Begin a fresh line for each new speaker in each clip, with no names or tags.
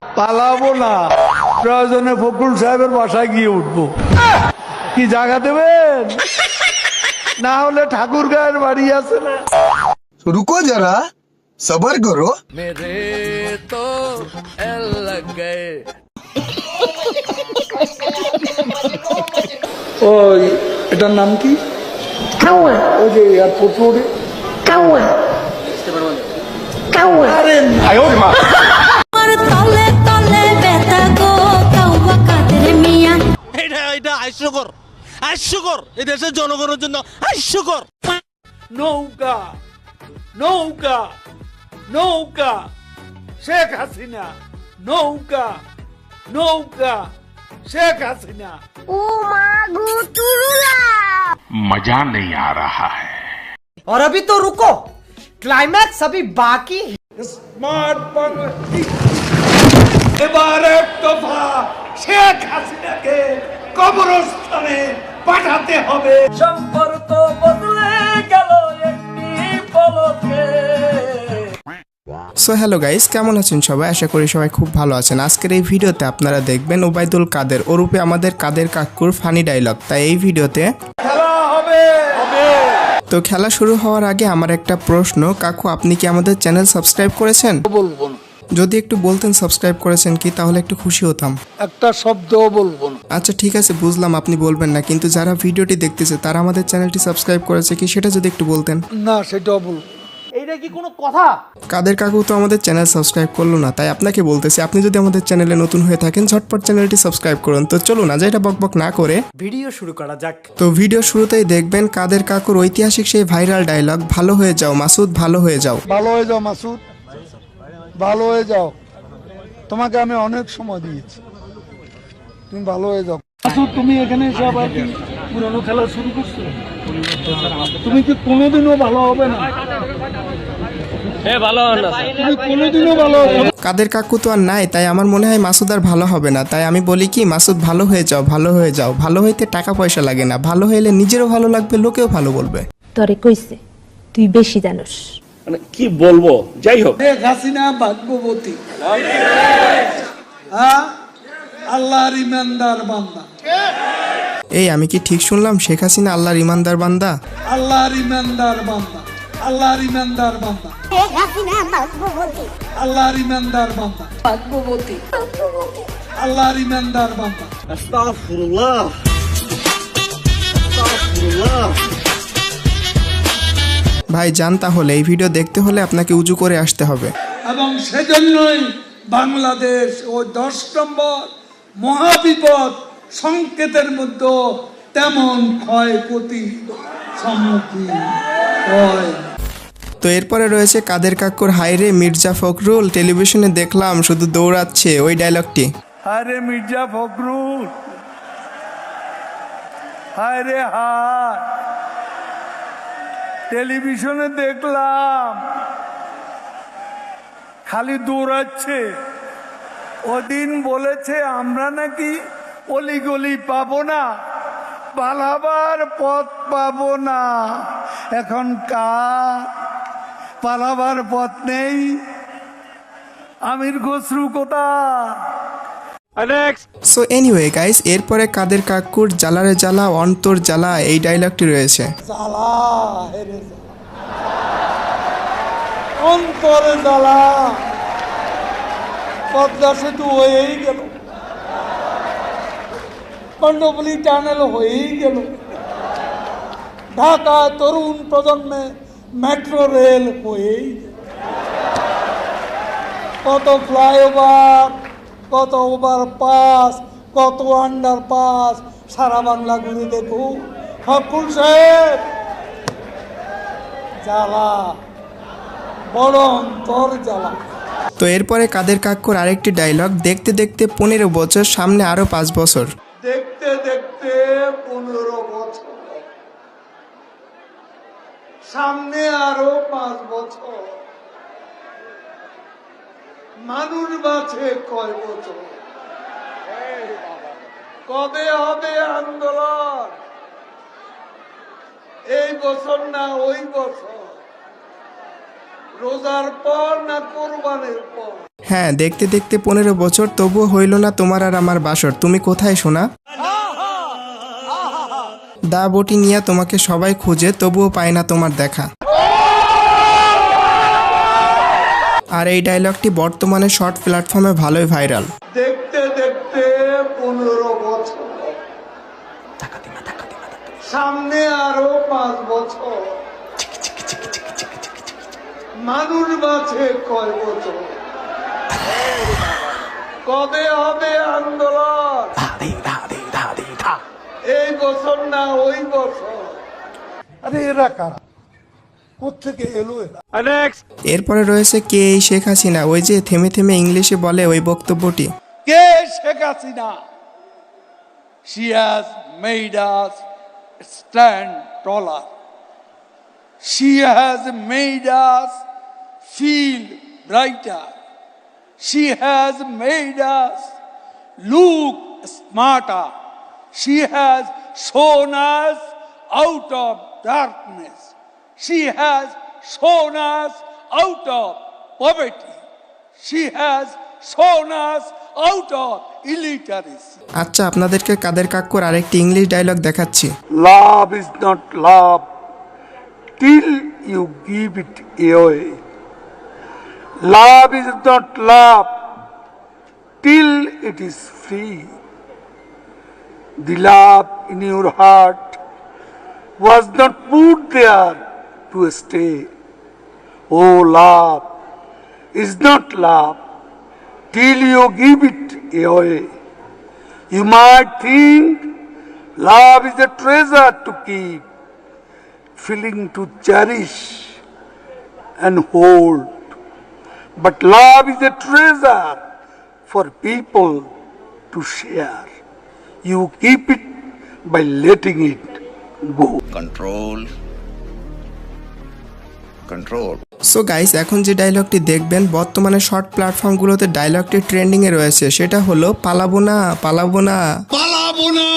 পালাবো না, প্রয়োজনে ফখরুল সাহেবের বাসায় গিয়ে উঠবো। কি জায়গা দেবেন? না হলে ঠাকুর গায়ের বাড়ি আছে না।
रुको जरा सबर करो।
मेरे तो एल लग गए।
ওই এটার নাম কি? ওই যে এয়ারপোর্ট রোডে আরে
তলে তলে ব্যথা গো কাউয়া কাদের মিয়া।
এটা হাস্যকর এই দেশের জনগণের জন্য হাস্যকর।
নৌকা নৌকা নৌকা, শেখ হাসিনা নৌকা নৌকা, শেখ হাসিনা।
ও মা গো টুরুলা।
मजा नहीं आ रहा है।
और अभी तो रुको, क्लाइमैक्स अभी बाकी है।
স্মার্ট বাংলাদেশ এবার এক দফা শেখ হাসিনাকে কবরস্থানে পাঠাতে হবে। সম্পর্ক বদলে গেল একটি পলকে।
সো হ্যালো গাইস, কেমন আছেন সবাই? আশা করি সবাই খুব ভালো আছেন। আজকের এই ভিডিওতে আপনারা দেখবেন ওবায়দুল কাদের ওরূপে আমাদের কাদের কাকুর ফানি ডায়লগ। তাই এই ভিডিওতে
খেলা হবে।
তো খেলা শুরু হওয়ার আগে আমার একটা প্রশ্ন, কাকু আপনি কি আমাদের চ্যানেল সাবস্ক্রাইব করেছেন?
বলবো না,
যদি একটু বলতেন সাবস্ক্রাইব করেছেন কি, তাহলে একটু খুশি হতাম।
একটা শব্দও বলবো না।
আচ্ছা ঠিক আছে, বুঝলাম আপনি বলবেন না, কিন্তু যারা ভিডিওটি দেখতেছে তারা আমাদের চ্যানেলটি সাবস্ক্রাইব করেছে কি সেটা যদি একটু বলতেন।
না, সেটাও বলবো।
এইটা কি কোনো কথা?
কাদের কাকু তো আমাদের চ্যানেল সাবস্ক্রাইব করলো না, তাই আপনাকে বলতেছি আপনি যদি আমাদের চ্যানেলে নতুন হয়ে থাকেন ঝটপট চ্যানেলটি সাবস্ক্রাইব করুন। তো চলুন আজ এটা বকবক না করে
ভিডিও শুরু করা যাক।
তো ভিডিও শুরুতেই দেখবেন কাদের কাকুর ঐতিহাসিক সেই ভাইরাল ডায়লগ, ভালো হয়ে যাও মাসুদ, ভালো হয়ে যাও।
ভালো হয়ে যাও মাসুদ, ভালো হয়ে যাও। তোমাকে আমি অনেক সময় দিয়েছি, তুমি ভালো হয়ে যাও। মাসুদ তুমি এখানে এসে আবার কি পুরনো খেলা শুরু করছো? তুমি কি কোনোদিনও ভালো হবে না? তুমি কোনোদিনও ভালো হবে না।
কাদের কাকু তো আর নাই, তাই আমার মনে হয় মাসুদ আর ভালো হবে না। তাই আমি বলি কি, মাসুদ ভালো হয়ে যাও, ভালো হয়ে যাও। ভালো হইতে টাকা পয়সা লাগে না, ভালো হইলে নিজেরও ভালো লাগবে, লোকেও ভালো বলবে।
তরে কইছে তুই বেশি জানোস।
মানে কি বলবো, যাই হোক।
শেখ হাসিনা ভাগ্যবতী, হ্যাঁ, আল্লাহর ইমানদার বান্দা।
এই আমি কি ঠিক শুনলাম? শেখ হাসিনা আল্লাহর ইমানদার বান্দা?
আল্লাহর ইমানদার বান্দা, আল্লাহর ইমানদার বান্দা,
শেখ হাসিনা ভাগ্যবতী।
আল্লাহর ইমানদার বান্দা,
ভাগ্যবতী।
আল্লাহর ইমানদার বান্দা।
আস্তাগফিরুল্লাহ, আস্তাগফিরুল্লাহ।
ভাই যান, তাহলে এই ভিডিও দেখতে হলে আপনাকে উজু করে আসতে হবে।
এবং সেজন্যই বাংলাদেশ ও 10 নম্বর মহাবিপদ সংকেতের মধ্যে তেমন ক্ষয়ক্ষতি সম্মুখীন হয়।
তো এরপরে রয়েছে কাদের কাকুর হায়রে মির্জা ফখরুল, টেলিভিশনে দেখলাম শুধু দৌড়াচ্ছে, ওই ডায়লগটি।
হায়রে মির্জা ফখরুল, হায়রে হায়, টেলিভিশনে দেখলাম খালি দৌড়াচ্ছে। ওদিন বলেছে আমরা নাকি অলিগলি পাবো না, পালাবার পথ পাবো না। এখন কার পালাবার পথ নেই? আমির খসরু কোথায়?
সো এনিওয়ে গাইস, এরপরে কাদের কাকুর জ্বালারে জ্বালা অন্তর জ্বালা, এই ডায়লগটি রয়েছে।
জ্বালা হেরে জ্বালা, অন্তরে জ্বালা। পদ্মা সেতু হয়েই গেল, কর্ণফুলী টানেল হয়েই গেল, ঢাকা তরুণ প্রজন্মে মেট্রো রেল হয়েই গেল, কত ফ্লাইওভার, কত ওভারপাস, কত আন্ডারপাস, সারা বাংলা ঘুরে দেখুন। ফখরুল সাহেব, জ্বালা, বড় অন্তর জ্বালা।
তো এরপরে কাদের কাকুর আরেকটি ডায়লগ, দেখতে দেখতে 15 বছর, সামনে আরো 5 বছর।
দেখতে দেখতে 15 বছর, সামনে আরো 5 বছর। মানুষ বাঁচে কয় বছর? কবে হবে আন্দোলন? এই বছর না ওই বছর? রোজার পর না কোরবানির পর?
হ্যাঁ, দেখতে দেখতে 15 বছর, তবুও হইল না তোমার আর আমার বাসর। তুমি কোথায় সোনা? দা বটি নিয়ে তোমাকে সবাই খুঁজে, তবুও পায় না তোমার দেখা। আর এই ডায়লগটি বর্তমানে শর্ট প্ল্যাটফর্মে ভালোই ভাইরাল।
দেখতে দেখতে 15 বছর, সামনে আরো 5 বছর, মানুষ বাঁচে কয় বছর? কবে হবে আন্দোলন? এই বছর না ওই বছর? আরে এরা কারা, কোত্থেকে এলো এরা?
এরপরে রয়েছে কে এই শেখ হাসিনা, ওই যে থেমে থেমে ইংলিশে বলে ওই বক্তব্যটি।
কে Sheikh Hasina? She has made us stand taller. She has made us feel brighter. She has made us look smarter. She has shown us out of darkness. She has shown us out of poverty. She has shown us out of illiteracy.
আচ্ছা, আপনাদেরকে কাদের কাক্কুর আরেকটি English dialogue দেখাচ্ছি।
Love is not love till you give it away. Love is not love till it is free. The love in your heart was not put there to stay. Oh, love is not love till you give it away. You might think love is a treasure to keep, feeling to cherish and hold. But love is a treasure for people to share. You keep it by letting it go.
So guys, এখন যে ডায়লগটি দেখবেন বর্তমানে short প্ল্যাটফর্মগুলোতে ডায়লগটি ট্রেন্ডিংয়ে রয়েছে, সেটা হলো পালাবো না, পালাবো না।
পালাবো না,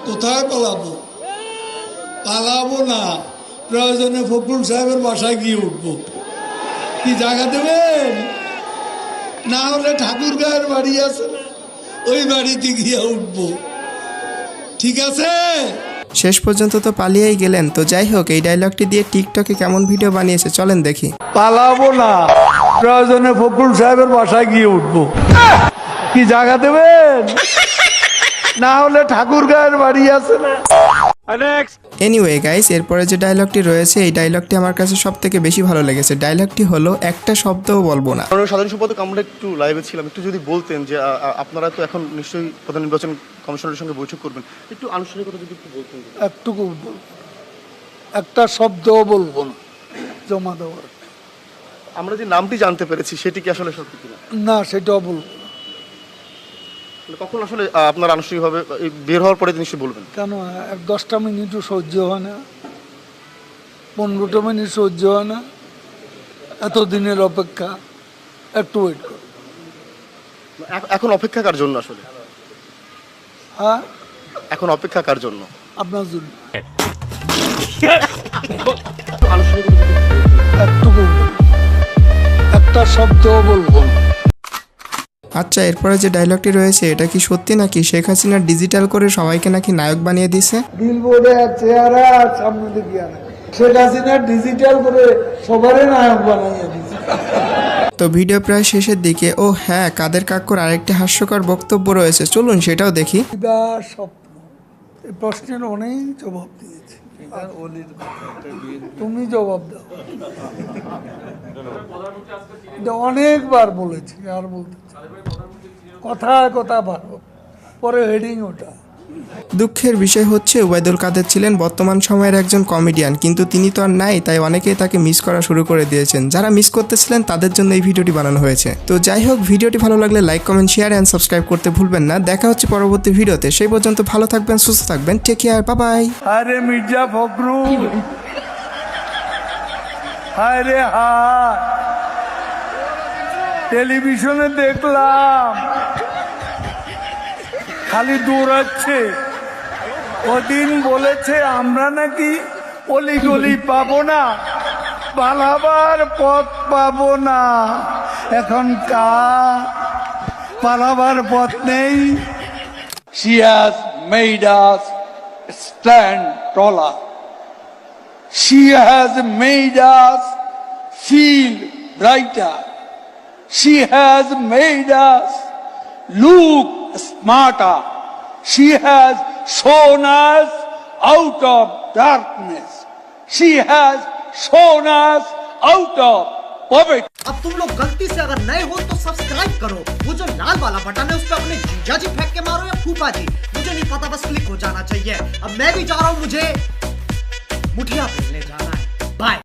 কোথায় পালাবো? পালাবো না, প্রয়োজনে ফখরুল সাহেবের বাসায় গিয়ে উঠবো। কি জায়গা দেবেন? না হলে ঠাকুর গায়ের বাড়ি আছে না, ওই বাড়িতে গিয়ে উঠবো। ঠিক আছে?
শেষ পর্যন্ত তো পালিয়েই গেলেন। তো যাই হোক, এই ডায়লগটি দিয়ে টিকটকে কেমন ভিডিও বানিয়েছে চলেন দেখি।
পালাবো না, প্রয়োজনে ফখরুল সাহেবের বাসায় গিয়ে উঠবো। কি জায়গা দেবেন? না হলে ঠাকুর গায়ের বাড়ি আছে না।
এনিওয়ে গাইস, এরপরে যে ডায়লগটি রয়েছে এই ডায়লগটি আমার কাছে সব থেকে বেশি ভালো লেগেছে। ডায়লগটি হলো একটা শব্দও বলবো না।
সাধারণ সম্পাদক, আমরা একটু লাইভে ছিলাম, একটু যদি বলতেন যে আপনারা তো এখন নিশ্চয়ই প্রধান নির্বাচন কমিশনারের সঙ্গে বৈঠক করবেন, একটু আনুষ্ঠানিকতা যদি একটু বলতেন।
একটুকু একটা শব্দও বলবো না জমা দেওয়ার।
আমরা যে নামটি জানতে পেরেছি সেটি কি আসলে সত্যি কিনা?
না, সেটাও বলবো না।
কখন আসলে আপনার আনুষ্ঠানিকভাবে বের হওয়ার পরে নিশ্চয়ই বলবেন?
কেন, 10টা মিনিটও সহ্য হয় না, 15টা মিনিট সহ্য হয় না? এতদিনের অপেক্ষা, একটু ওয়েট করো।
এখন অপেক্ষা কার জন্য আসলে?
হ্যাঁ,
এখন অপেক্ষা কার জন্য?
আপনার জন্য।
আনুষ্ঠানিকতা
একটুকু একটা শব্দও বলবো না।
আচ্ছা, এরপরে যে ডায়লগটি রয়েছে এটা কি সত্যি নাকি শেখ হাসিনা ডিজিটাল করে সবাইকে নাকি নায়ক বানিয়ে দিছে?
বিলবোর্ডে চেহারা আর সামনে দিকে আনে, শেখ হাসিনা ডিজিটাল করে সবারই নায়ক বানিয়ে দিচ্ছে।
তো ভিডিও প্রায় শেষের দিকে। ও হ্যাঁ, কাদের কাক্কুর আরেকটি হাস্যকর বক্তব্য রয়েছে, চলুন সেটাও দেখি।
স্বপ্ন, এই প্রশ্নের অনেক জবাব দিয়েছি, তুমি জবাব দাও। এটা অনেকবার বলেছি, আর বলতে কথায় কথা ভালো, পরে হেডিং ওটা।
দুঃখের বিষয় হচ্ছে ওবায়দুল কাদের ছিলেন বর্তমান সময়ের একজন কমেডিয়ান, কিন্তু তিনি তো আর নাই, তাই অনেকেই তাকে মিস করা শুরু করে দিয়েছেন। যারা মিস করতেছিলেন তাদের জন্য এই ভিডিওটি বানানো হয়েছে। তো যাই হোক, ভিডিওটি ভালো লাগলে like, comment, share and subscribe করতে ভুলবেন না। দেখা হচ্ছে পরবর্তী ভিডিওতে, সেই পর্যন্ত ভালো থাকবেন, সুস্থ থাকবেন, টেক কেয়ার, বাই বাই।
আরে মির্জা ফখরুল, হায় রে হায়, টেলিভিশনে দেখলাম খালি দৌড়াচ্ছে। ওদিন বলেছে আমরা নাকি অলি গলি পাবো না, পালাবার পথ পাবো না। এখন পালাবার পথ নেই। She has made us stand taller. She has made us feel brighter. She has made us look smarter. She has shown us out of darkness. She has shown us out of poverty.
अब तुम लोग गलती से अगर नए हो तो subscribe करो, वो जो लाल वाला बटन है उस पर अपने जीजा जी फेंक के मारो या फूफा जी, मुझे नहीं पता, बस क्लिक हो जाना चाहिए। अब मैं भी जा रहा हूँ, मुझे मुठिया खेलने जाना है। बाय।